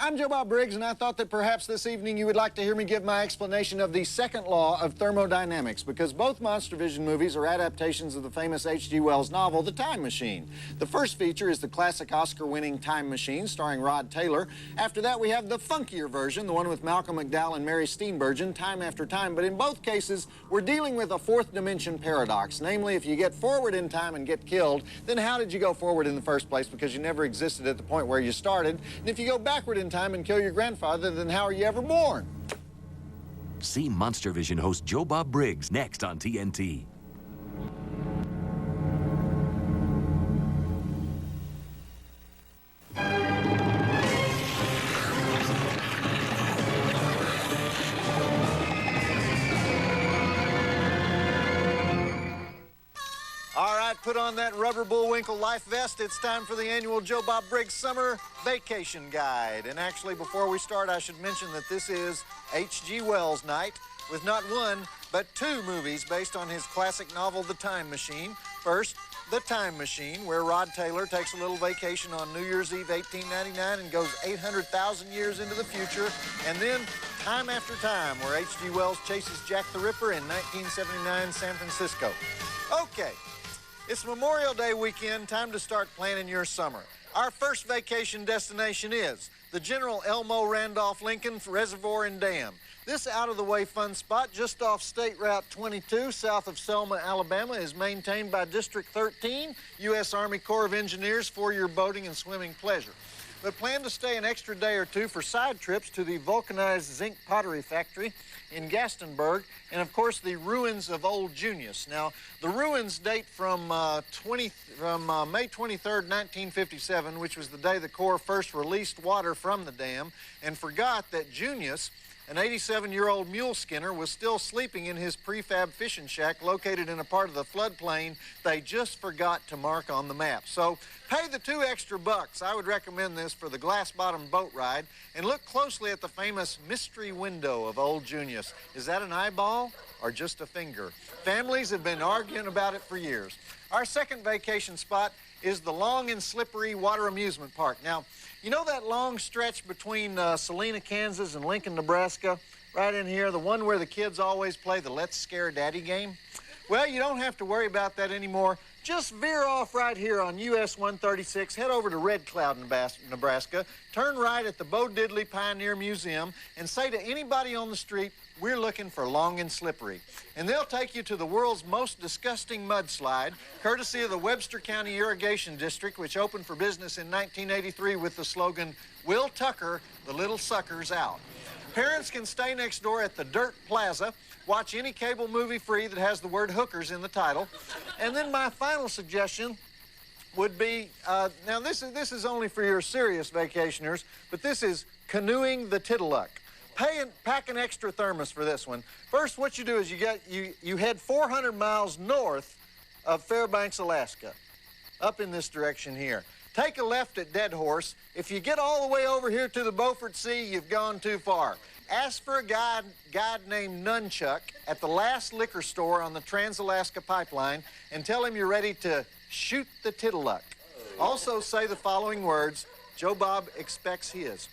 I'm Joe Bob Briggs, and I thought that perhaps this evening you would like to hear me give my explanation of the second law of thermodynamics, because both Monstervision movies are adaptations of the famous H.G. Wells novel, The Time Machine. The first feature is the classic Oscar-winning Time Machine, starring Rod Taylor. After that, we have the funkier version, the one with Malcolm McDowell and Mary Steenburgen, Time After Time. But in both cases, we're dealing with a fourth dimension paradox. Namely, if you get forward in time and get killed, then how did you go forward in the first place? Because you never existed at the point where you started. And if you go backward in time and kill your grandfather, then how are you ever born? See Monstervision host Joe Bob Briggs next on TNT. All right, put on that rubber Bullwinkle life vest. It's time for the annual Joe Bob Briggs Summer Vacation Guide. And actually, before we start, I should mention that this is H.G. Wells night with not one, but two movies based on his classic novel, The Time Machine. First, The Time Machine, where Rod Taylor takes a little vacation on New Year's Eve, 1899, and goes 800,000 years into the future. And then Time After Time, where H.G. Wells chases Jack the Ripper in 1979 San Francisco. Okay. It's Memorial Day weekend, time to start planning your summer. Our first vacation destination is the General Elmo Randolph Lincoln Reservoir and Dam. This out-of-the-way fun spot just off State Route 22 south of Selma, Alabama is maintained by District 13, U.S. Army Corps of Engineers for your boating and swimming pleasure. But plan to stay an extra day or two for side trips to the vulcanized zinc pottery factory in Gastonberg, and of course the ruins of Old Junius. Now, the ruins date from May 23rd, 1957, which was the day the Corps first released water from the dam, and forgot that Junius, an 87-year-old mule skinner, was still sleeping in his prefab fishing shack located in a part of the floodplain they just forgot to mark on the map. So pay the $2 extra. I would recommend this for the glass-bottom boat ride, and look closely at the famous mystery window of Old Junius. Is that an eyeball or just a finger? Families have been arguing about it for years. Our second vacation spot is the long and slippery water amusement park. Now, you know that long stretch between Salina, Kansas and Lincoln, Nebraska? Right in here, the one where the kids always play the Let's Scare Daddy game? Well, you don't have to worry about that anymore. Just veer off right here on US 136, head over to Red Cloud, Nebraska, turn right at the Bo Diddley Pioneer Museum, and say to anybody on the street, "We're looking for Long and Slippery." And they'll take you to the world's most disgusting mudslide, courtesy of the Webster County Irrigation District, which opened for business in 1983 with the slogan, "Will Tucker the Little Suckers Out." Parents can stay next door at the Dirt Plaza, watch any cable movie free that has the word hookers in the title. And then my final suggestion would be, now this is only for your serious vacationers, but this is canoeing the Tiddaluk. Pack an extra thermos for this one. First, what you do is you head 400 miles north of Fairbanks, Alaska, up in this direction here. Take a left at Dead Horse. If you get all the way over here to the Beaufort Sea, you've gone too far. Ask for a guide named Nunchuck at the last liquor store on the Trans-Alaska Pipeline and tell him you're ready to shoot the Tiddaluk. Also say the following words: Joe Bob expects his.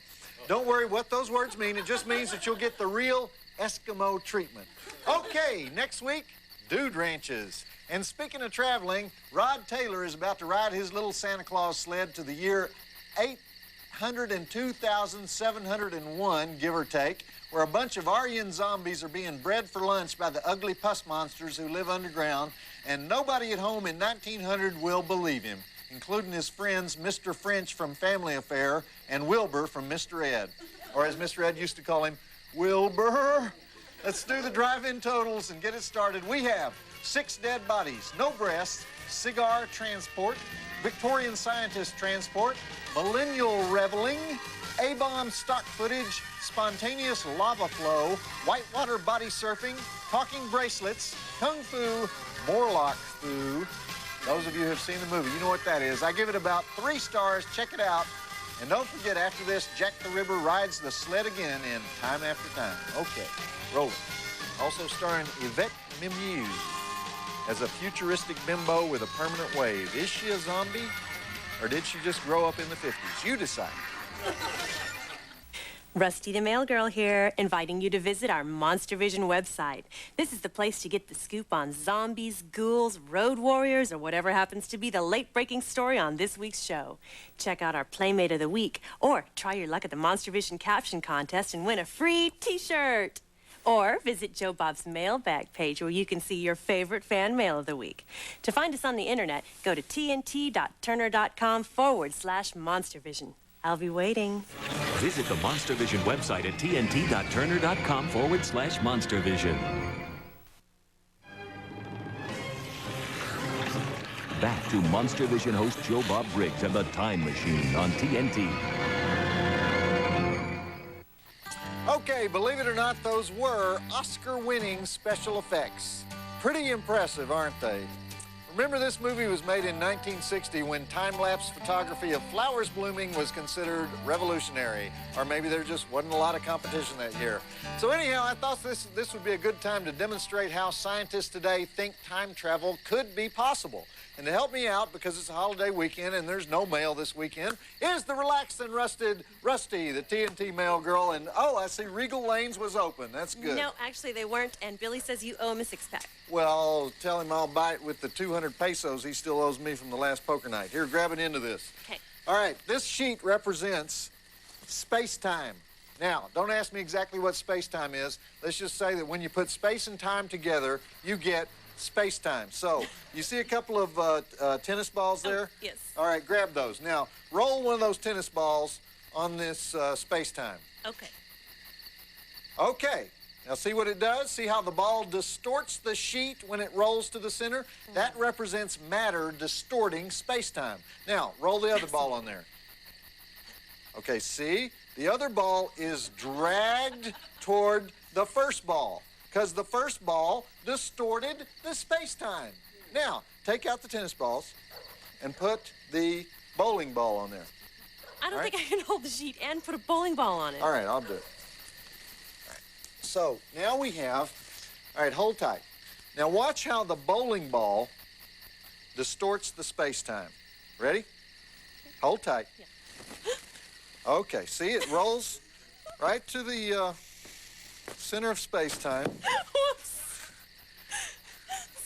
Don't worry what those words mean. It just means that you'll get the real Eskimo treatment. Okay, next week, Dude Ranches. And speaking of traveling, Rod Taylor is about to ride his little Santa Claus sled to the year 802,701, give or take, where a bunch of Aryan zombies are being bred for lunch by the ugly pus monsters who live underground, and nobody at home in 1900 will believe him, including his friends Mr. French from Family Affair and Wilbur from Mr. Ed. Or as Mr. Ed used to call him, Wilbur. Let's do the drive-in totals and get it started. We have 6 dead bodies, no breasts, cigar transport, Victorian scientist transport, millennial reveling, A-bomb stock footage, spontaneous lava flow, whitewater body surfing, talking bracelets, kung fu, Morlock foo. Those of you who have seen the movie, you know what that is. I give it about 3 stars. Check it out. And don't forget, after this, Jack the Ripper rides the sled again in Time After Time. Okay, roll it. Also starring Yvette Mimieux as a futuristic bimbo with a permanent wave. Is she a zombie, or did she just grow up in the 50s? You decide. Rusty the Mail Girl here, inviting you to visit our Monstervision website. This is the place to get the scoop on zombies, ghouls, road warriors, or whatever happens to be the late-breaking story on this week's show. Check out our Playmate of the Week, or try your luck at the Monstervision caption contest and win a free t-shirt. Or visit Joe Bob's mailbag page where you can see your favorite fan mail of the week. To find us on the internet, go to tnt.turner.com/Monstervision. I'll be waiting. Visit the Monstervision website at tnt.turner.com/Monstervision. Back to Monstervision host Joe Bob Briggs and the Time Machine on TNT. Okay, believe it or not, those were Oscar-winning special effects. Pretty impressive, aren't they? Remember, this movie was made in 1960 when time-lapse photography of flowers blooming was considered revolutionary. Or maybe there just wasn't a lot of competition that year. So anyhow, I thought this would be a good time to demonstrate how scientists today think time travel could be possible. And to help me out, because it's a holiday weekend and there's no mail this weekend, is the relaxed and rusted Rusty, the TNT mail girl. And oh, I see Regal Lanes was open. That's good. No, actually they weren't, and Billy says you owe him a six-pack. Well, tell him I'll buy it with the 200 pesos he still owes me from the last poker night. Here, grab an end of this. Okay. All right, this sheet represents space-time. Now, don't ask me exactly what space-time is. Let's just say that when you put space and time together, you get space-time. So, you see a couple of tennis balls there? Oh, yes. All right, grab those. Now, roll one of those tennis balls on this space-time. Okay. Okay. Now, see what it does? See how the ball distorts the sheet when it rolls to the center? That represents matter distorting space-time. Now, roll the other ball on there. Okay, see? The other ball is dragged toward the first ball, because the first ball distorted the space-time. Now, take out the tennis balls and put the bowling ball on there. I don't think I can hold the sheet and put a bowling ball on it. All right, I'll do it. All right. So, now we have, all right, hold tight. Now, watch how the bowling ball distorts the space-time. Ready? Hold tight. Yeah. Okay, see, it rolls right to the center of space-time. Whoops.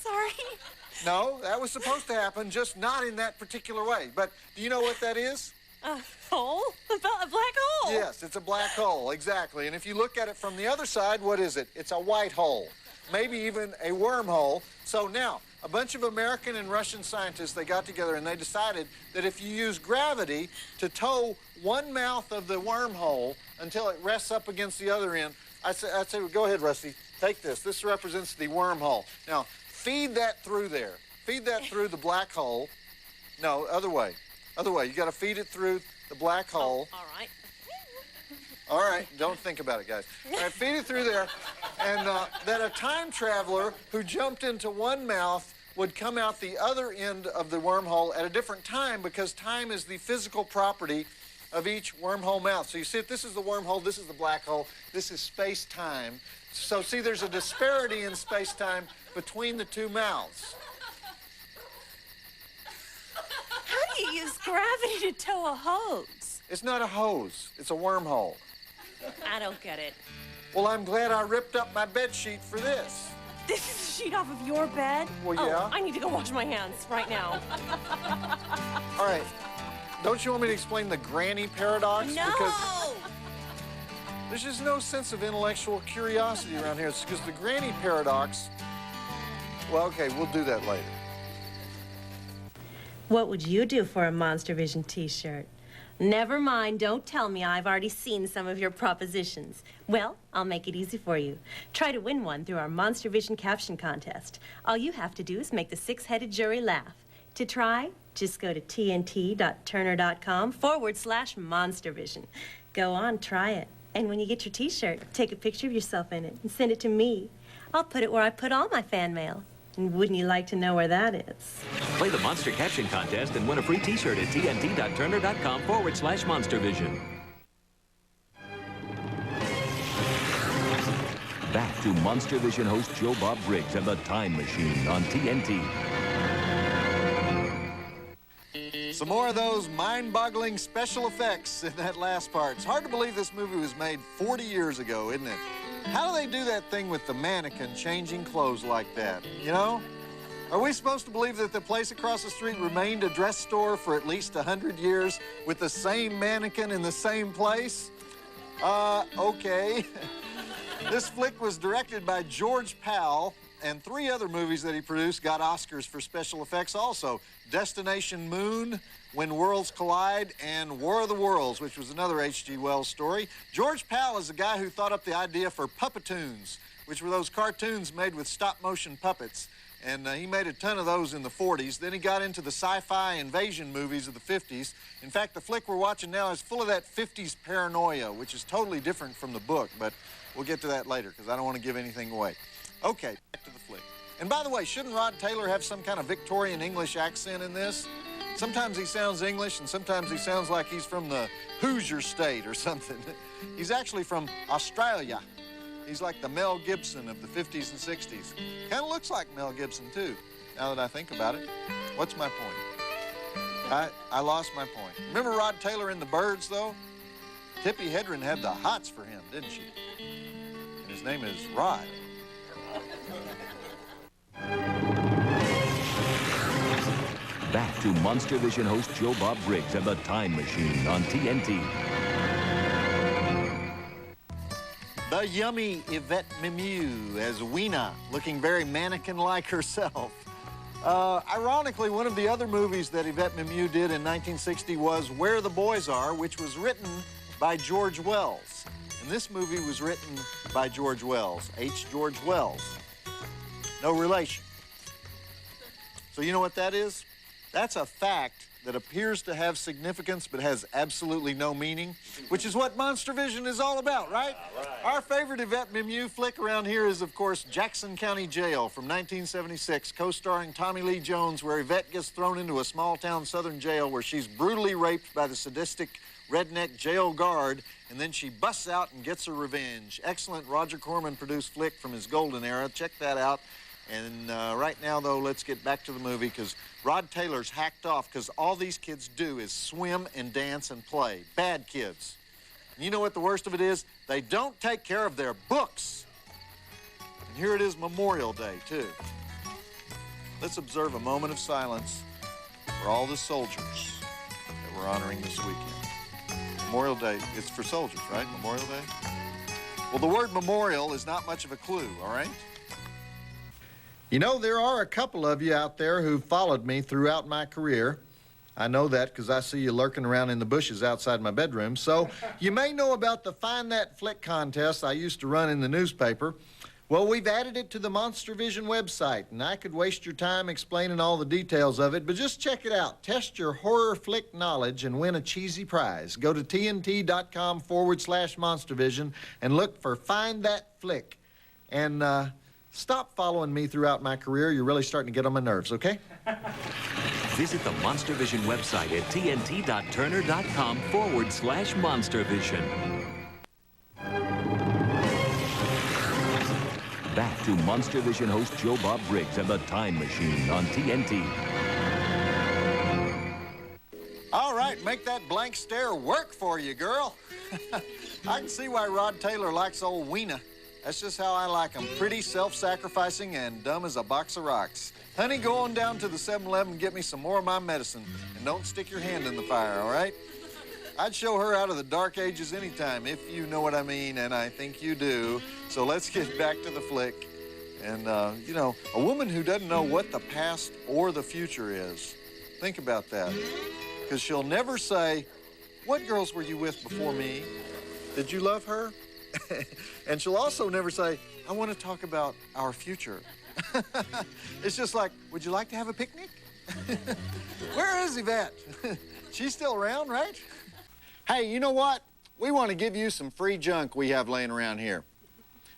Sorry. No, that was supposed to happen, just not in that particular way. But do you know what that is? A hole? A black hole? Yes, it's a black hole, exactly. And if you look at it from the other side, what is it? It's a white hole, maybe even a wormhole. So now, a bunch of American and Russian scientists, they got together and they decided that if you use gravity to tow one mouth of the wormhole until it rests up against the other end, I'd say, well, go ahead, Rusty, take this. This represents the wormhole. Now, feed that through there. Feed that through the black hole. No, other way. Other way. You got to feed it through the black hole. Oh, all right. All right, don't think about it, guys. All right, feed it through there, and that a time traveler who jumped into one mouth would come out the other end of the wormhole at a different time, because time is the physical property of each wormhole mouth. So you see, this is the wormhole, this is the black hole, this is space-time. So see, there's a disparity in space-time between the two mouths. How do you use gravity to tow a hose? It's not a hose, it's a wormhole. I don't get it. Well, I'm glad I ripped up my bed sheet for this. This is a sheet off of your bed? Well, yeah. Oh, I need to go wash my hands right now. All right. Don't you want me to explain the granny paradox? No! Because there's just no sense of intellectual curiosity around here. It's because the granny paradox... Well, okay, we'll do that later. What would you do for a Monstervision t-shirt? Never mind, don't tell me I've already seen some of your propositions. Well, I'll make it easy for you. Try to win one through our Monstervision caption contest. All you have to do is make the six-headed jury laugh. To try, just go to tnt.turner.com/Monstervision. Go on, try it. And when you get your t-shirt, take a picture of yourself in it and send it to me. I'll put it where I put all my fan mail. And wouldn't you like to know where that is? Play the Monster Caption Contest and win a free t-shirt at tnt.turner.com/Monstervision. Back to Monstervision host Joe Bob Briggs and the Time Machine on TNT. Some more of those mind-boggling special effects in that last part. It's hard to believe this movie was made 40 years ago, isn't it? How do they do that thing with the mannequin changing clothes like that, you know? Are we supposed to believe that the place across the street remained a dress store for at least 100 years with the same mannequin in the same place? Okay. This flick was directed by George Powell, and 3 other movies that he produced got Oscars for special effects also. Destination Moon, When Worlds Collide, and War of the Worlds, which was another H.G. Wells story. George Powell is the guy who thought up the idea for Puppetoons, which were those cartoons made with stop-motion puppets. And he made a ton of those in the 40s. Then he got into the sci-fi invasion movies of the 50s. In fact, the flick we're watching now is full of that 50s paranoia, which is totally different from the book, but we'll get to that later because I don't want to give anything away. Okay, back to the flick. And by the way, shouldn't Rod Taylor have some kind of Victorian English accent in this? Sometimes he sounds English, and sometimes he sounds like he's from the Hoosier State or something. He's actually from Australia. He's like the Mel Gibson of the 50s and 60s. Kind of looks like Mel Gibson, too, now that I think about it. What's my point? I lost my point. Remember Rod Taylor in The Birds, though? Tippi Hedren had the hots for him, didn't she? And his name is Rod. Back to Monstervision host Joe Bob Briggs and the Time Machine on TNT. The yummy Yvette Mimieux as Weena, looking very mannequin-like herself. Ironically, one of the other movies that Yvette Mimieux did in 1960 was Where the Boys Are, which was written by George Wells. And this movie was written by George Wells, H. George Wells. No relation. So you know what that is? That's a fact that appears to have significance but has absolutely no meaning, which is what Monstervision is all about, right? Our favorite Yvette Mimieux flick around here is, of course, Jackson County Jail from 1976, co-starring Tommy Lee Jones, where Yvette gets thrown into a small-town southern jail where she's brutally raped by the sadistic redneck jail guard, and then she busts out and gets her revenge. Excellent Roger Corman-produced flick from his golden era. Check that out. And right now, though, let's get back to the movie because Rod Taylor's hacked off because all these kids do is swim and dance and play. Bad kids. And you know what the worst of it is? They don't take care of their books. And here it is Memorial Day, too. Let's observe a moment of silence for all the soldiers that we're honoring this weekend. Memorial Day, it's for soldiers, right? Memorial Day? Well, the word memorial is not much of a clue, all right? You know, there are a couple of you out there who followed me throughout my career. I know that because I see you lurking around in the bushes outside my bedroom. So you may know about the Find That Flick contest I used to run in the newspaper. Well, we've added it to the Monstervision website, and I could waste your time explaining all the details of it, but just check it out. Test your horror flick knowledge and win a cheesy prize. Go to TNT.com/Monstervision and look for Find That Flick. And, stop following me throughout my career. You're really starting to get on my nerves, okay? Visit the Monstervision website at tnt.turner.com/Monstervision. Back to Monstervision host Joe Bob Briggs and the Time Machine on TNT. All right, make that blank stare work for you, girl. I can see why Rod Taylor likes old Weena. That's just how I like them. Pretty, self-sacrificing, and dumb as a box of rocks. Honey, go on down to the 7-Eleven and get me some more of my medicine. And don't stick your hand in the fire, all right? I'd show her out of the dark ages anytime, if you know what I mean, and I think you do. So let's get back to the flick. And, you know, a woman who doesn't know what the past or the future is. Think about that. Because she'll never say, what girls were you with before me? Did you love her? And she'll also never say, I want to talk about our future. It's just like, would you like to have a picnic? Where is Yvette? She's still around, right? Hey, you know what? We want to give you some free junk we have laying around here.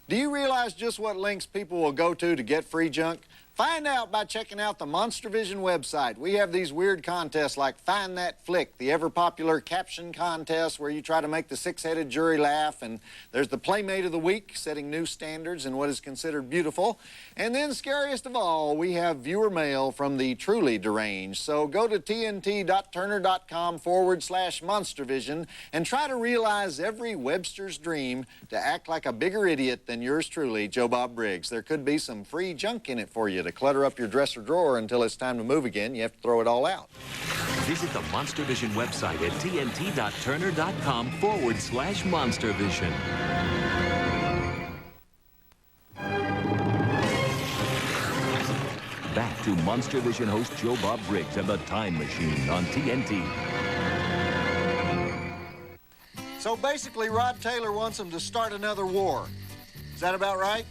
Do you realize just what links people will go to get free junk? Find out by checking out the Monstervision website. We have these weird contests like Find That Flick, the ever-popular caption contest where you try to make the six-headed jury laugh, and there's the Playmate of the Week, setting new standards in what is considered beautiful. And then, scariest of all, we have viewer mail from the truly deranged. So go to tnt.turner.com/Monstervision and try to realize every Webster's dream to act like a bigger idiot than yours truly, Joe Bob Briggs. There could be some free junk in it for you to clutter up your dresser drawer until it's time to move again. You have to throw it all out. Visit the Monstervision website at tnt.turner.com/Monstervision. Back to Monstervision host Joe Bob Briggs and the Time Machine on TNT. So basically, Rod Taylor wants them to start another war. Is that about right?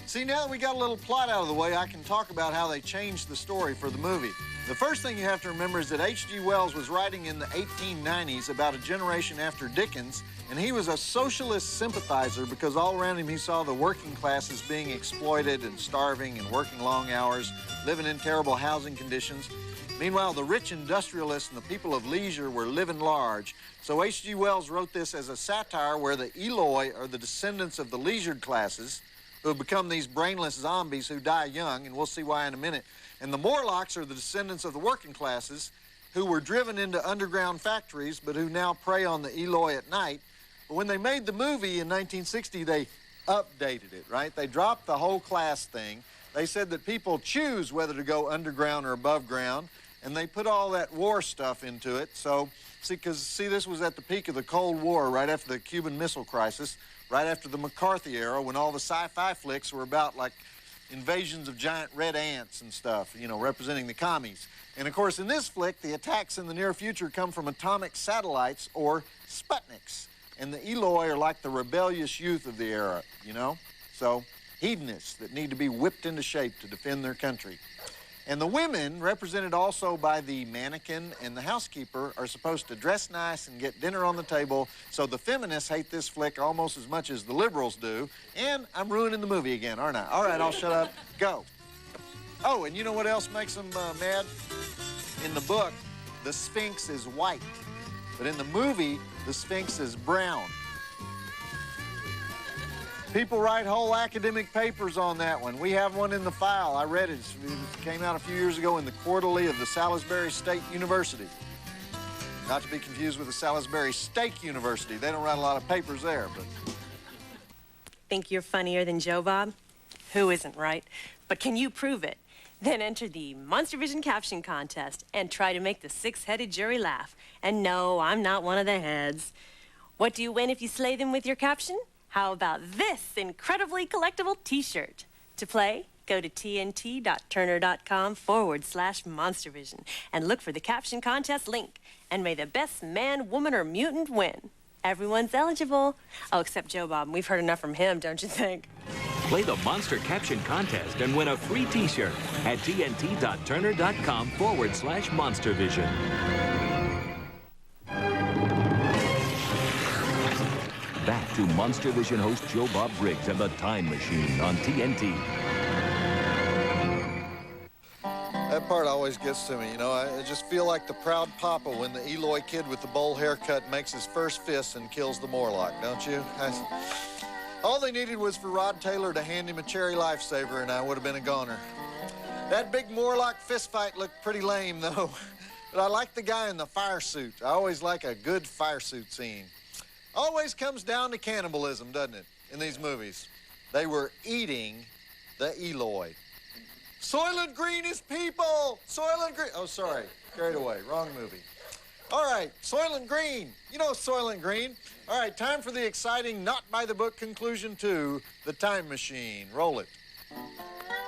See, now that we got a little plot out of the way, I can talk about how they changed the story for the movie. The first thing you have to remember is that H.G. Wells was writing in the 1890s, about a generation after Dickens, and he was a socialist sympathizer because all around him he saw the working classes being exploited and starving and working long hours, living in terrible housing conditions. Meanwhile, the rich industrialists and the people of leisure were living large. So H.G. Wells wrote this as a satire where the Eloi are the descendants of the leisured classes, who have become these brainless zombies who die young, and we'll see why in a minute. And the Morlocks are the descendants of the working classes who were driven into underground factories, but who now prey on the Eloi at night. But when they made the movie in 1960, they updated it, right? They dropped the whole class thing. They said that people choose whether to go underground or above ground, and they put all that war stuff into it. So, see, this was at the peak of the Cold War, right after the Cuban Missile Crisis, right after the McCarthy era, when all the sci-fi flicks were about, like, invasions of giant red ants and stuff, you know, representing the commies. And, of course, in this flick, the attacks in the near future come from atomic satellites, or Sputniks. And the Eloi are like the rebellious youth of the era, you know? So, hedonists that need to be whipped into shape to defend their country. And the women, represented also by the mannequin and the housekeeper, are supposed to dress nice and get dinner on the table, so the feminists hate this flick almost as much as the liberals do. And I'm ruining the movie again, aren't I? All right, I'll shut up. Go. Oh, and you know what else makes them mad? In the book, the Sphinx is white, but in the movie, the Sphinx is brown. People write whole academic papers on that one. We have one in the file. I read it. It came out a few years ago in the Quarterly of the Salisbury State University. Not to be confused with the Salisbury Steak University. They don't write a lot of papers there, but... Think you're funnier than Joe Bob? Who isn't, right? But can you prove it? Then enter the Monstervision Caption Contest and try to make the six-headed jury laugh. And no, I'm not one of the heads. What do you win if you slay them with your caption? How about this incredibly collectible t-shirt? To play, go to tnt.turner.com/Monstervision and look for the Caption Contest link. And may the best man, woman, or mutant win. Everyone's eligible. Oh, except Joe Bob. We've heard enough from him, don't you think? Play the Monster Caption Contest and win a free t-shirt at tnt.turner.com/Monstervision. Back to Monstervision host Joe Bob Briggs and the Time Machine on TNT. That part always gets to me, you know. I just feel like the proud papa when the Eloi kid with the bowl haircut makes his first fist and kills the Morlock, don't you? All they needed was for Rod Taylor to hand him a cherry lifesaver and I would have been a goner. That big Morlock fist fight looked pretty lame, though. But I like the guy in the fire suit. I always like a good fire suit scene. Always comes down to cannibalism, doesn't it, in these movies? They were eating the Eloi. Soylent Green is people! Soylent Green... Oh, sorry. Carried away. Wrong movie. All right, Soylent Green. You know Soylent Green. All right, time for the exciting, not-by-the-book conclusion to The Time Machine. Roll it.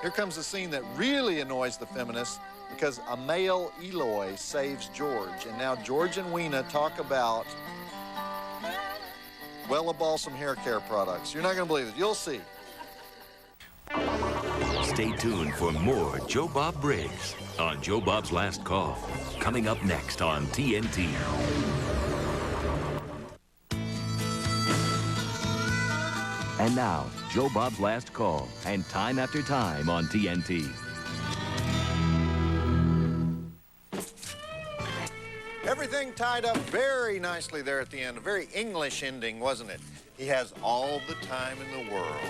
Here comes the scene that really annoys the feminists because a male Eloi saves George. And now George and Weena talk about... Wella Balsam hair care products. You're not going to believe it. You'll see. Stay tuned for more Joe Bob Briggs on Joe Bob's Last Call. Coming up next on TNT. And now, Joe Bob's Last Call and Time After Time on TNT. Everything tied up very nicely there at the end. A very English ending, wasn't it? He has all the time in the world.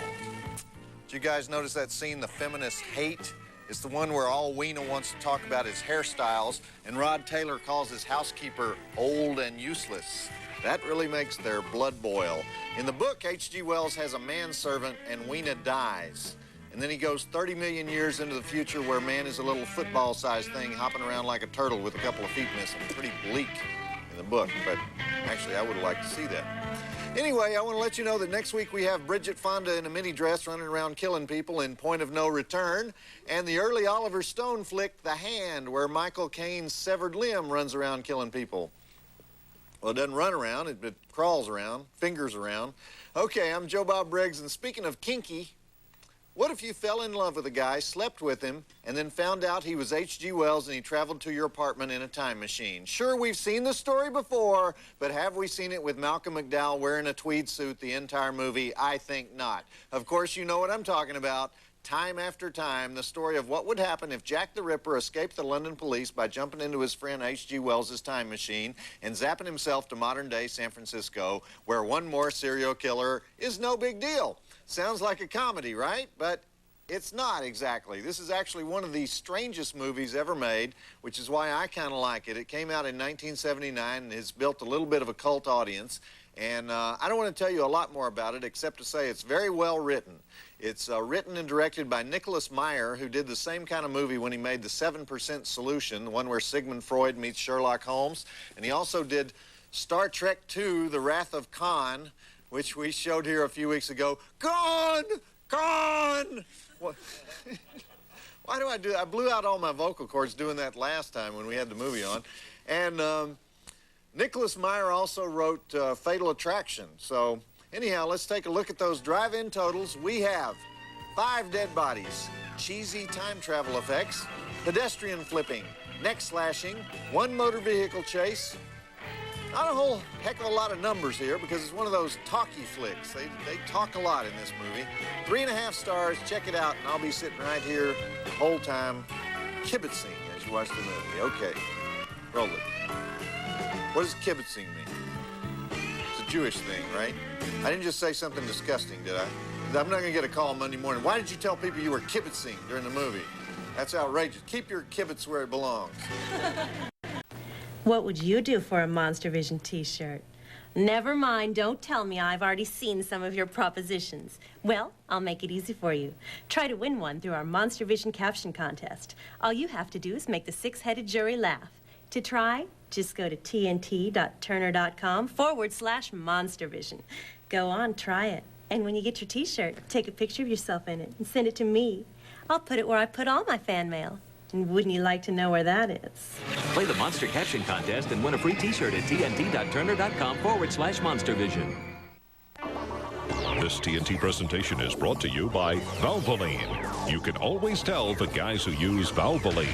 Did you guys notice that scene the feminists hate? It's the one where all Weena wants to talk about is hairstyles, and Rod Taylor calls his housekeeper old and useless. That really makes their blood boil. In the book, H.G. Wells has a manservant, and Weena dies. And then he goes 30 million years into the future where man is a little football-sized thing hopping around like a turtle with a couple of feet missing. Pretty bleak in the book, but actually I would have liked to see that. Anyway, I want to let you know that next week we have Bridget Fonda in a mini dress running around killing people in Point of No Return, and the early Oliver Stone flick, The Hand, where Michael Caine's severed limb runs around killing people. Well, it doesn't run around, it crawls around, fingers around. Okay, I'm Joe Bob Briggs, and speaking of kinky, what if you fell in love with a guy, slept with him, and then found out he was H.G. Wells and he traveled to your apartment in a time machine? Sure, we've seen the story before, but have we seen it with Malcolm McDowell wearing a tweed suit the entire movie? I think not. Of course, you know what I'm talking about. Time after time, the story of what would happen if Jack the Ripper escaped the London police by jumping into his friend H.G. Wells' time machine and zapping himself to modern-day San Francisco, where one more serial killer is no big deal. Sounds like a comedy, right? But it's not exactly. This is actually one of the strangest movies ever made, which is why I kind of like it. It came out in 1979 and has built a little bit of a cult audience. And I don't want to tell you a lot more about it, except to say it's very well written. It's written and directed by Nicholas Meyer, who did the same kind of movie when he made The 7% Solution, the one where Sigmund Freud meets Sherlock Holmes. And he also did Star Trek II, The Wrath of Khan, which we showed here a few weeks ago. Gone! Gone! What? Why do I do that? I blew out all my vocal cords doing that last time when we had the movie on. And Nicholas Meyer also wrote Fatal Attraction. So anyhow, let's take a look at those drive-in totals. We have 5 dead bodies, cheesy time travel effects, pedestrian flipping, neck slashing, 1 motor vehicle chase. Not a whole heck of a lot of numbers here because it's one of those talky flicks. They talk a lot in this movie. 3.5 stars. Check it out, and I'll be sitting right here the whole time kibitzing as you watch the movie. Okay, roll it. What does kibitzing mean? It's a Jewish thing, right? I didn't just say something disgusting, did I? I'm not going to get a call Monday morning. Why did you tell people you were kibitzing during the movie? That's outrageous. Keep your kibitz where it belongs. What would you do for a Monstervision t-shirt? Never mind, don't tell me I've already seen some of your propositions. Well, I'll make it easy for you. Try to win one through our Monstervision caption contest. All you have to do is make the 6-headed jury laugh. To try, just go to tnt.turner.com/Monstervision. Go on, try it. And when you get your t-shirt, take a picture of yourself in it and send it to me. I'll put it where I put all my fan mail. And wouldn't you like to know where that is? Play the Monster Caption Contest and win a free t-shirt at tnt.turner.com/Monstervision. This TNT presentation is brought to you by Valvoline. You can always tell the guys who use Valvoline.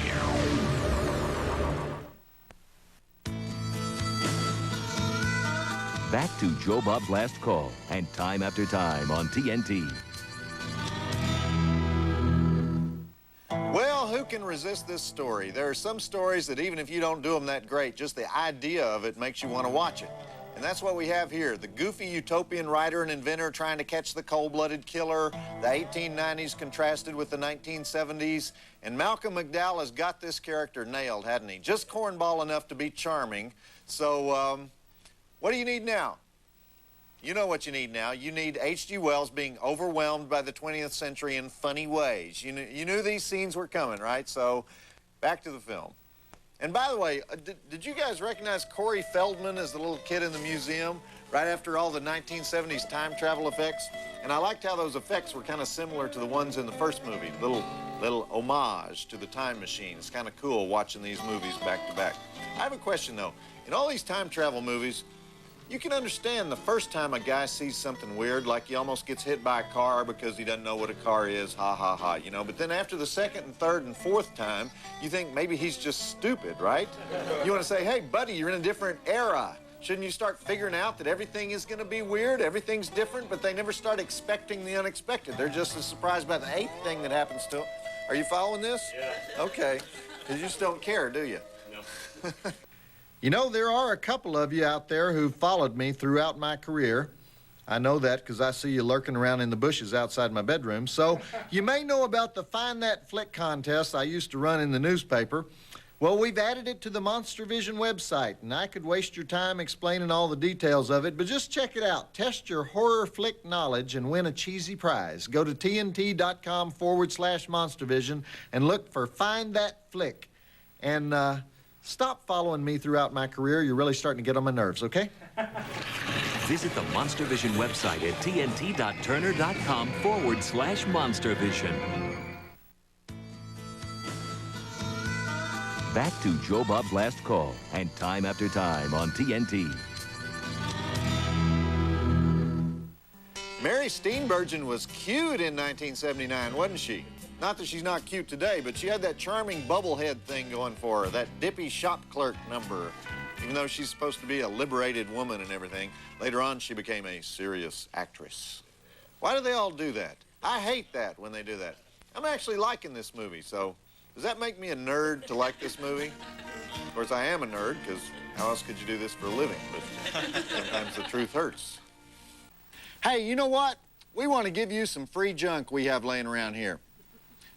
Back to Joe Bob's Last Call and Time After Time on TNT. Well, who can resist this story? There are some stories that even if you don't do them that great, just the idea of it makes you want to watch it. And that's what we have here. The goofy utopian writer and inventor trying to catch the cold-blooded killer, the 1890s contrasted with the 1970s. And Malcolm McDowell has got this character nailed, hadn't he? Just cornball enough to be charming. So, what do you need now? You know what you need now. You need H.G. Wells being overwhelmed by the 20th century in funny ways. You knew these scenes were coming, right? So, back to the film. And by the way, did you guys recognize Corey Feldman as the little kid in the museum right after all the 1970s time travel effects? And I liked how those effects were kind of similar to the ones in the first movie, little homage to the time machine. It's kind of cool watching these movies back to back. I have a question, though. In all these time travel movies, you can understand the first time a guy sees something weird, like he almost gets hit by a car because he doesn't know what a car is, ha, ha, ha, you know. But then after the second and third and fourth time, you think maybe he's just stupid, right? You want to say, hey, buddy, you're in a different era. Shouldn't you start figuring out that everything is going to be weird, everything's different, but they never start expecting the unexpected. They're just as surprised by the 8th thing that happens to them. Are you following this? Yeah. Okay. You just don't care, do you? No. You know, there are a couple of you out there who've followed me throughout my career. I know that because I see you lurking around in the bushes outside my bedroom. So you may know about the Find That Flick contest I used to run in the newspaper. Well, we've added it to the Monstervision website, and I could waste your time explaining all the details of it, but just check it out. Test your horror flick knowledge and win a cheesy prize. Go to tnt.com/Monstervision and look for Find That Flick. And stop following me throughout my career. You're really starting to get on my nerves, okay? Visit the Monstervision website at tnt.turner.com/Monstervision. Back to Joe Bob's Last Call and Time After Time on TNT. Mary Steenburgen was cute in 1979, wasn't she? Not that she's not cute today, but she had that charming bubblehead thing going for her, that dippy shop clerk number. Even though she's supposed to be a liberated woman and everything, later on she became a serious actress. Why do they all do that? I hate that when they do that. I'm actually liking this movie, so does that make me a nerd to like this movie? Of course, I am a nerd, because how else could you do this for a living? But sometimes the truth hurts. Hey, you know what? We want to give you some free junk we have laying around here.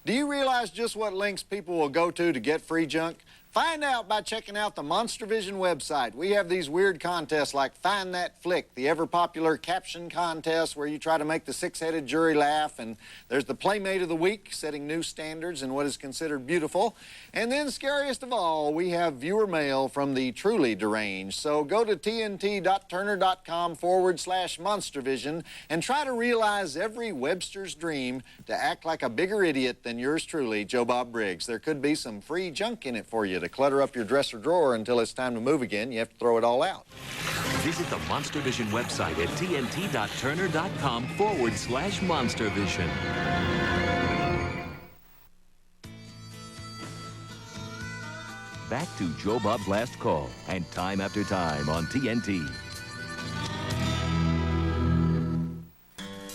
Do you realize just what links people will go to get free junk? Find out by checking out the Monstervision website. We have these weird contests like Find That Flick, the ever-popular caption contest where you try to make the six-headed jury laugh, and there's the Playmate of the Week, setting new standards in what is considered beautiful. And then, scariest of all, we have viewer mail from the truly deranged. So go to tnt.turner.com/Monstervision and try to realize every Webster's dream to act like a bigger idiot than yours truly, Joe Bob Briggs. There could be some free junk in it for you to clutter up your dresser drawer until it's time to move again. You have to throw it all out. Visit the Monstervision website at tnt.turner.com/Monstervision. Back to Joe Bob's Last Call and Time After Time on TNT.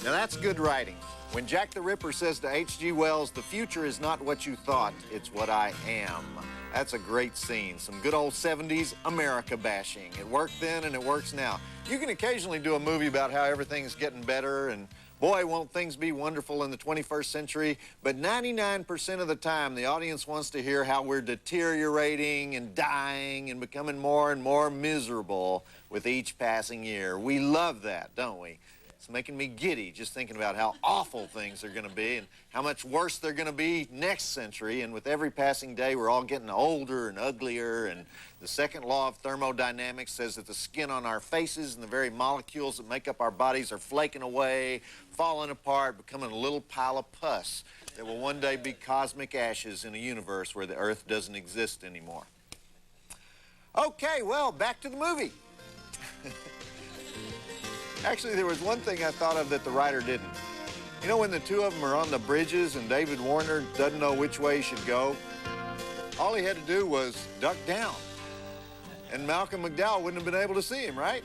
Now that's good writing. When Jack the Ripper says to H.G. Wells, "The future is not what you thought, it's what I am." That's a great scene. Some good old 70s America bashing. It worked then and it works now. You can occasionally do a movie about how everything's getting better and boy, won't things be wonderful in the 21st century, but 99% of the time the audience wants to hear how we're deteriorating and dying and becoming more and more miserable with each passing year. We love that, don't we? It's making me giddy just thinking about how awful things are going to be and how much worse they're going to be next century. And with every passing day, we're all getting older and uglier. And the second law of thermodynamics says that the skin on our faces and the very molecules that make up our bodies are flaking away, falling apart, becoming a little pile of pus that will one day be cosmic ashes in a universe where the Earth doesn't exist anymore. Okay, well, back to the movie. Actually, there was one thing I thought of that the writer didn't. You know when the two of them are on the bridges and David Warner doesn't know which way he should go? All he had to do was duck down. And Malcolm McDowell wouldn't have been able to see him, right?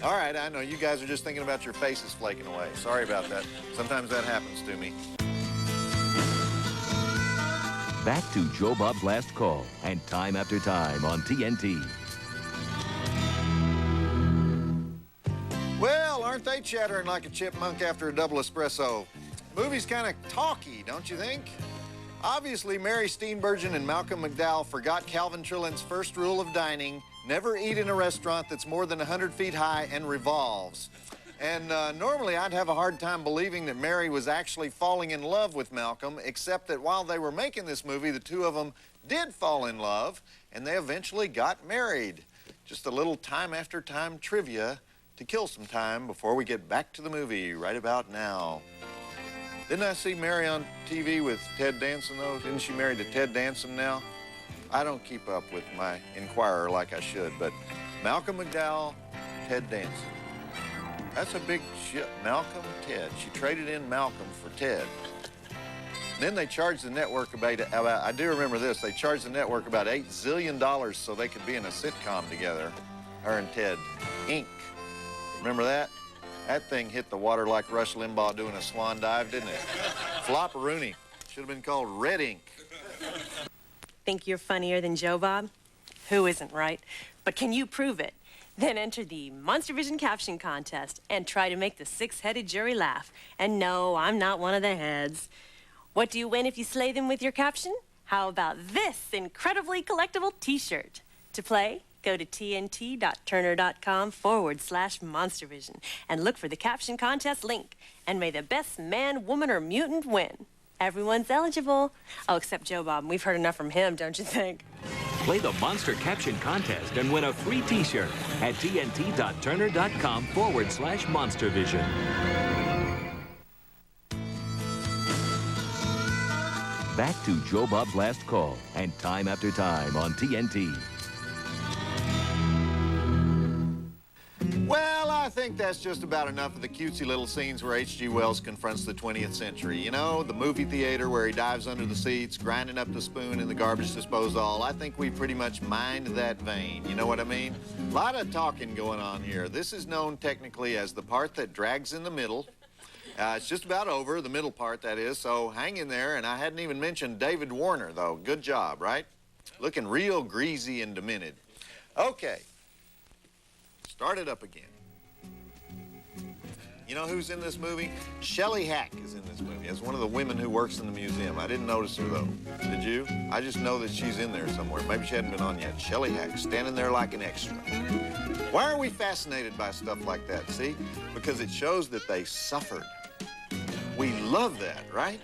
All right, I know you guys are just thinking about your faces flaking away. Sorry about that. Sometimes that happens to me. Back to Joe Bob's Last Call and Time After Time on TNT. Well, aren't they chattering like a chipmunk after a double espresso? Movie's kind of talky, don't you think? Obviously, Mary Steenburgen and Malcolm McDowell forgot Calvin Trillin's first rule of dining: never eat in a restaurant that's more than 100 feet high and revolves. And normally I'd have a hard time believing that Mary was actually falling in love with Malcolm, except that while they were making this movie, the two of them did fall in love, and they eventually got married. Just a little Time After Time trivia to kill some time before we get back to the movie right about now. Didn't I see Mary on TV with Ted Danson, though? Isn't she married to Ted Danson now? I don't keep up with my Inquirer like I should, but Malcolm McDowell, Ted Danson. That's a big ship. Malcolm, Ted. She traded in Malcolm for Ted. Then they charged the network about, I do remember this, they charged the network about $8 zillion so they could be in a sitcom together, her and Ted. Inc. Remember that? That thing hit the water like Rush Limbaugh doing a swan dive, didn't it? Flopperoonie. Should have been called Red Ink. Think you're funnier than Joe Bob? Who isn't, right? But can you prove it? Then enter the Monstervision Caption Contest and try to make the six-headed jury laugh. And no, I'm not one of the heads. What do you win if you slay them with your caption? How about this incredibly collectible t-shirt? To play, go to tnt.turner.com/Monstervision and look for the Caption Contest link. And may the best man, woman, or mutant win. Everyone's eligible. Oh, except Joe Bob. We've heard enough from him, don't you think? Play the Monster Caption Contest and win a free t-shirt at tnt.turner.com/Monstervision. Back to Joe Bob's Last Call and Time After Time on TNT. Well, I think that's just about enough of the cutesy little scenes where H.G. Wells confronts the 20th century. You know, the movie theater where he dives under the seats, grinding up the spoon in the garbage disposal. I think we pretty much mined that vein. You know what I mean? A lot of talking going on here. This is known technically as the part that drags in the middle. It's just about over, the middle part, that is, so hang in there. And I hadn't even mentioned David Warner, though. Good job, right? Looking real greasy and demented. Okay. Start it up again. You know who's in this movie? Shelley Hack is in this movie as one of the women who works in the museum. I didn't notice her, though. Did you? I just know that she's in there somewhere. Maybe she hadn't been on yet. Shelley Hack, standing there like an extra. Why are we fascinated by stuff like that, see? Because it shows that they suffered. We love that, right?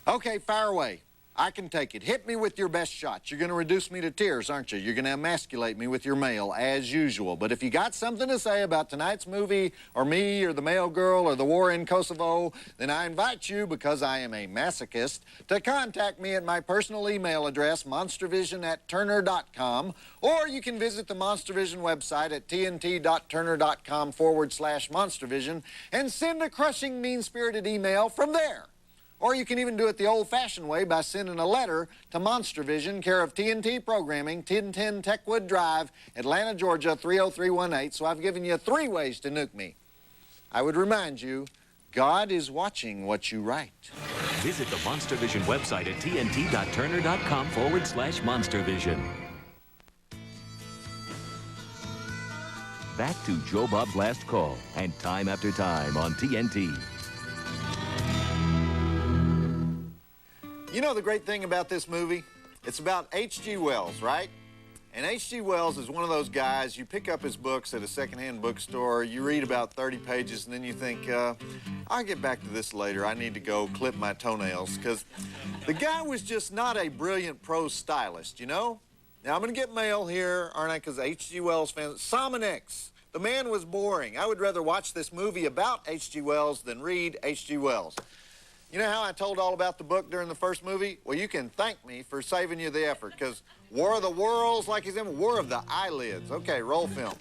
Okay, fire away. I can take it. Hit me with your best shots. You're going to reduce me to tears, aren't you? You're going to emasculate me with your mail, as usual. But if you got something to say about tonight's movie, or me, or the mail girl, or the war in Kosovo, then I invite you, because I am a masochist, to contact me at my personal email address, monstervision@turner.com, or you can visit the Monstervision website at tnt.turner.com/Monstervision and send a crushing, mean-spirited email from there. Or you can even do it the old-fashioned way by sending a letter to Monstervision, care of TNT Programming, 1010 Techwood Drive, Atlanta, Georgia, 30318. So I've given you 3 ways to nuke me. I would remind you, God is watching what you write. Visit the Monstervision website at tnt.turner.com/Monstervision. Back to Joe Bob's Last Call and Time After Time on TNT. You know the great thing about this movie? It's about H.G. Wells, right? And H.G. Wells is one of those guys, you pick up his books at a secondhand bookstore, you read about 30 pages, and then you think, I'll get back to this later. I need to go clip my toenails, because the guy was just not a brilliant prose stylist, you know? Now, I'm going to get mail here, aren't I? Because H.G. Wells fans, Somonex, the man was boring. I would rather watch this movie about H.G. Wells than read H.G. Wells. You know how I told all about the book during the first movie? Well, you can thank me for saving you the effort, because War of the Worlds, like he's in War of the Eyelids. Okay, roll film.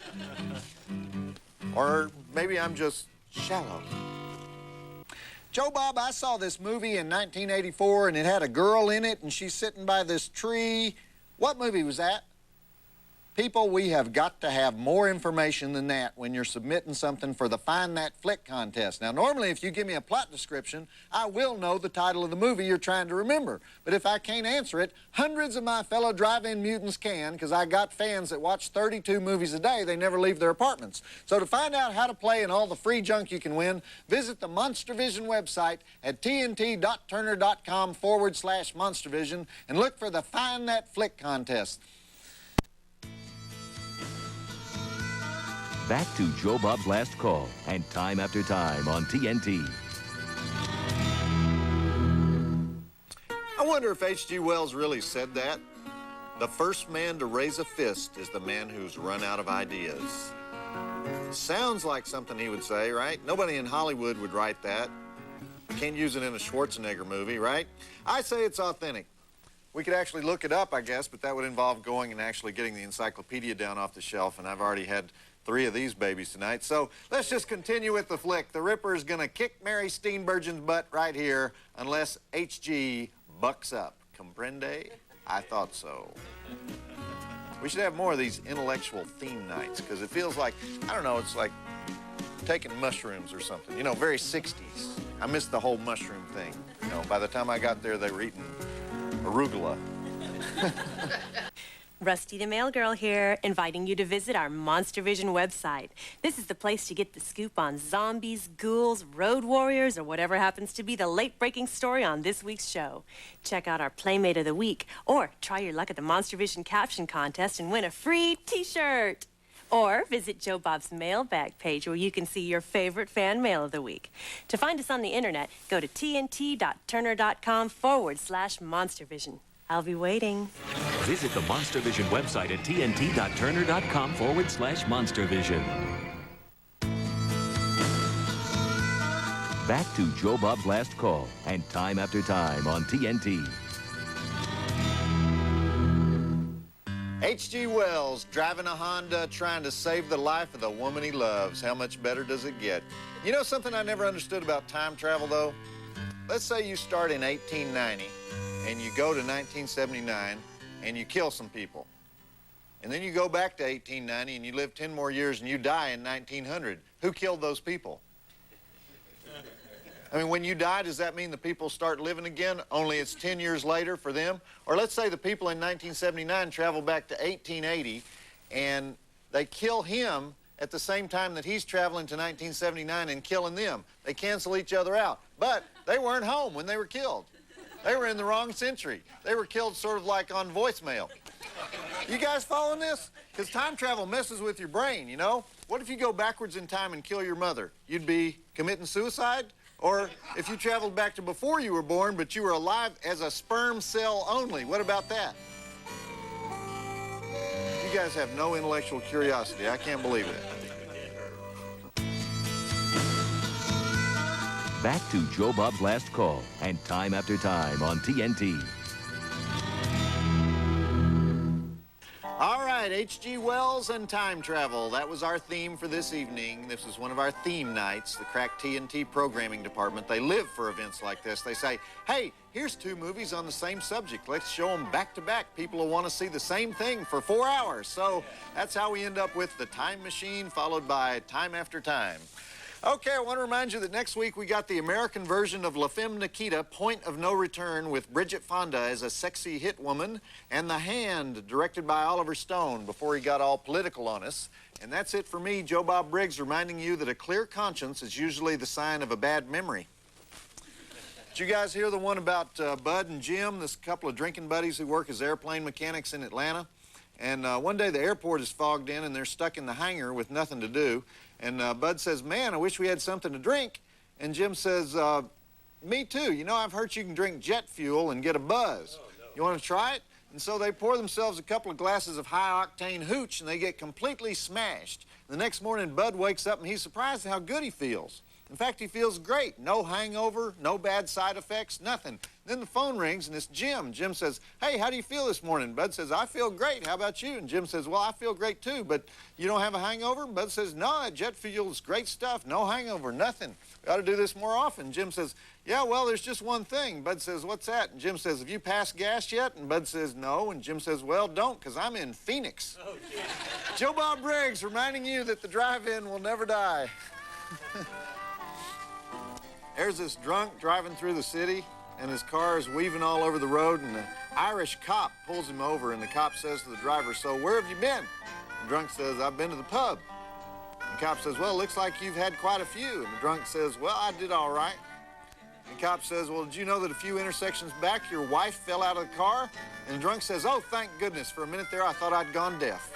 Or maybe I'm just shallow. Joe Bob, I saw this movie in 1984, and it had a girl in it, and she's sitting by this tree. What movie was that? People, we have got to have more information than that when you're submitting something for the Find That Flick contest. Now, normally, if you give me a plot description, I will know the title of the movie you're trying to remember. But if I can't answer it, hundreds of my fellow drive-in mutants can, because I got fans that watch 32 movies a day. They never leave their apartments. So to find out how to play and all the free junk you can win, visit the Monstervision website at tnt.turner.com/Monstervision and look for the Find That Flick contest. Back to Joe Bob's Last Call and Time After Time on TNT. I wonder if H.G. Wells really said that. The first man to raise a fist is the man who's run out of ideas. Sounds like something he would say, right? Nobody in Hollywood would write that. Can't use it in a Schwarzenegger movie, right? I say it's authentic. We could actually look it up, I guess, but that would involve going and actually getting the encyclopedia down off the shelf, and I've already had 3 of these babies tonight. So let's just continue with the flick. The Ripper is going to kick Mary Steenburgen's butt right here unless HG bucks up. Comprende? I thought so. We should have more of these intellectual theme nights, because it feels like, I don't know, it's like taking mushrooms or something. You know, very 60s. I missed the whole mushroom thing. You know, by the time I got there, they were eating arugula. Rusty the Mail Girl here, inviting you to visit our Monstervision website. This is the place to get the scoop on zombies, ghouls, road warriors, or whatever happens to be the late-breaking story on this week's show. Check out our Playmate of the Week, or try your luck at the Monstervision caption contest and win a free t-shirt. Or visit Joe Bob's mailbag page where you can see your favorite fan mail of the week. To find us on the internet, go to tnt.turner.com/Monstervision. I'll be waiting. Visit the Monstervision website at tnt.turner.com/Monstervision. Back to Joe Bob's Last Call and Time After Time on TNT. H.G. Wells driving a Honda trying to save the life of the woman he loves. How much better does it get? You know something I never understood about time travel, though? Let's say you start in 1890 and you go to 1979 and you kill some people. And then you go back to 1890 and you live 10 more years and you die in 1900. Who killed those people? I mean, when you die, does that mean the people start living again, only it's 10 years later for them? Or let's say the people in 1979 travel back to 1880 and they kill him at the same time that he's traveling to 1979 and killing them. They cancel each other out. But they weren't home when they were killed. They were in the wrong century. They were killed sort of like on voicemail. You guys following this? Because time travel messes with your brain, you know? What if you go backwards in time and kill your mother? You'd be committing suicide? Or if you traveled back to before you were born, but you were alive as a sperm cell only, what about that? You guys have no intellectual curiosity. I can't believe it. Back to Joe Bob's Last Call and Time After Time on TNT. All right, H.G. Wells and time travel. That was our theme for this evening. This is one of our theme nights, the crack TNT programming department. They live for events like this. They say, hey, here's 2 movies on the same subject. Let's show them back to back. People will want to see the same thing for 4 hours. So that's how we end up with The Time Machine, followed by Time After Time. Okay, I want to remind you that next week we got the American version of La Femme Nikita, Point of No Return, with Bridget Fonda as a sexy hit woman, and The Hand, directed by Oliver Stone, before he got all political on us. And that's it for me, Joe Bob Briggs, reminding you that a clear conscience is usually the sign of a bad memory. Did you guys hear the one about Bud and Jim, this couple of drinking buddies who work as airplane mechanics in Atlanta? And one day the airport is fogged in and they're stuck in the hangar with nothing to do. And Bud says, man, I wish we had something to drink. And Jim says, me too. You know, I've heard you can drink jet fuel and get a buzz. Oh, no. You want to try it? And so they pour themselves a couple of glasses of high-octane hooch and they get completely smashed. The next morning, Bud wakes up and he's surprised at how good he feels. In fact, he feels great. No hangover, no bad side effects, nothing. Then the phone rings, and it's Jim. Jim says, hey, how do you feel this morning? Bud says, I feel great. How about you? And Jim says, well, I feel great, too, but you don't have a hangover? Bud says, no, that jet fuel is great stuff. No hangover, nothing. We ought to do this more often. Jim says, yeah, well, there's just one thing. Bud says, what's that? And Jim says, have you passed gas yet? And Bud says, no. And Jim says, well, don't, because I'm in Phoenix. Oh, Joe Bob Briggs reminding you that the drive-in will never die. There's this drunk driving through the city, and his car is weaving all over the road, and the Irish cop pulls him over, and the cop says to the driver, so where have you been? The drunk says, I've been to the pub. The cop says, well, looks like you've had quite a few. And the drunk says, well, I did all right. The cop says, well, did you know that a few intersections back, your wife fell out of the car? And the drunk says, oh, thank goodness. For a minute there, I thought I'd gone deaf.